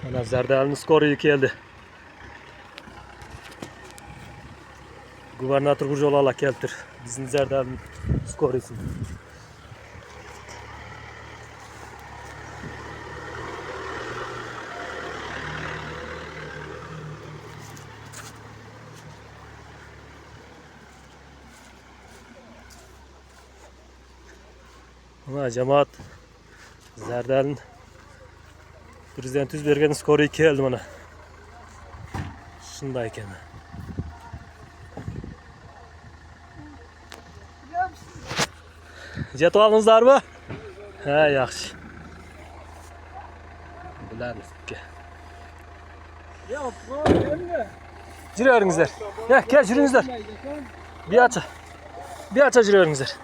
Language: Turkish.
Ana Zerdel'in skoru geldi. Gubernatör Burcu Allah keltir. Bizim Zerdel'in skoru için. Ana cemaat Zerdel'in Prezident Üzbergen'in skoru 2 geldi bana. Şundayken. Jet aldınızlar mı? He yaxşı. Bileriz ki. Yürüyorsunuzlar. Gel yürüyorsunuzlar. Bir aça yürüyorsunuzlar.